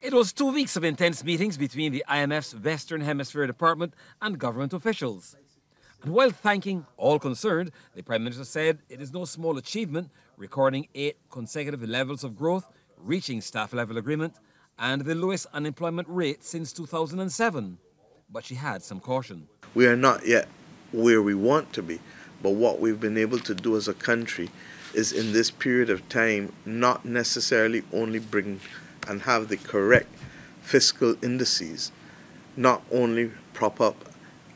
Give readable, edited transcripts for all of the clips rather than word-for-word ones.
It was 2 weeks of intense meetings between the IMF's Western Hemisphere Department and government officials. And while thanking all concerned, the Prime Minister said it is no small achievement, recording 8 consecutive levels of growth, reaching staff-level agreement, and the lowest unemployment rate since 2007. But she had some caution. We are not yet where we want to be, but what we've been able to do as a country is in this period of time not necessarily only bring and have the correct fiscal indices, not only prop up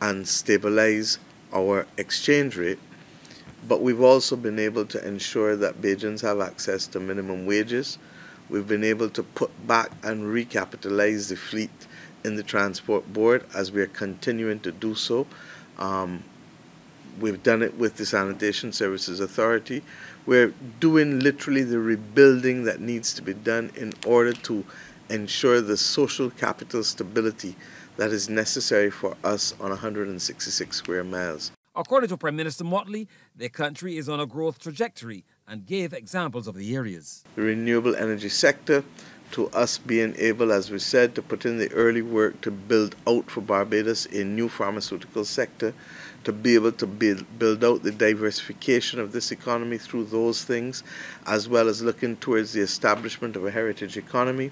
and stabilize our exchange rate, but we've also been able to ensure that Bajans have access to minimum wages. We've been able to put back and recapitalize the fleet in the Transport Board as we are continuing to do so. We've done it with the Sanitation Services Authority. We're doing literally the rebuilding that needs to be done in order to ensure the social capital stability that is necessary for us on 166 square miles. According to Prime Minister Mottley, the country is on a growth trajectory and gave examples of the areas. The renewable energy sector, to us being able, as we said, to put in the early work to build out for Barbados a new pharmaceutical sector, to be able to build out the diversification of this economy through those things, as well as looking towards the establishment of a heritage economy,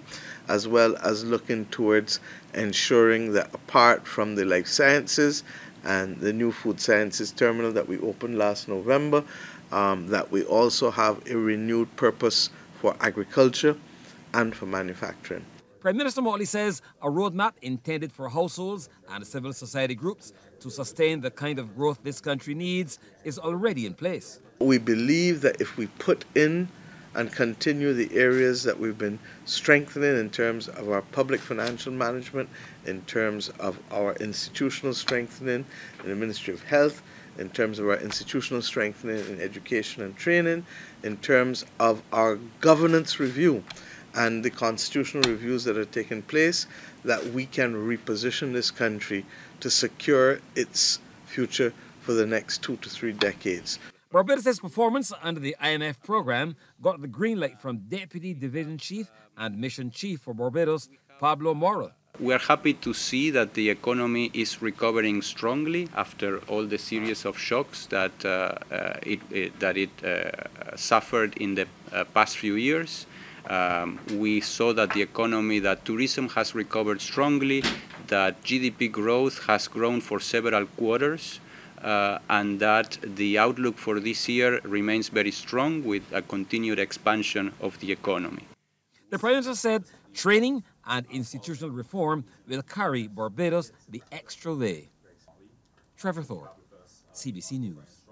as well as looking towards ensuring that apart from the life sciences and the new food sciences terminal that we opened last November, that we also have a renewed purpose for agriculture and for manufacturing. Prime Minister Mottley says a roadmap intended for households and civil society groups to sustain the kind of growth this country needs is already in place. We believe that if we put in and continue the areas that we've been strengthening in terms of our public financial management, in terms of our institutional strengthening in the Ministry of Health, in terms of our institutional strengthening in education and training, in terms of our governance review and the constitutional reviews that are taking place, that we can reposition this country to secure its future for the next 2 to 3 decades. Barbados' performance under the IMF program got the green light from Deputy Division Chief and Mission Chief for Barbados, Pablo Amor. We are happy to see that the economy is recovering strongly after all the series of shocks that it suffered in the past few years. We saw that the economy, that tourism has recovered strongly, that GDP growth has grown for several quarters, and that the outlook for this year remains very strong with a continued expansion of the economy. The Prime Minister said training and institutional reform will carry Barbados the extra way. Trevor Thorpe, CBC News.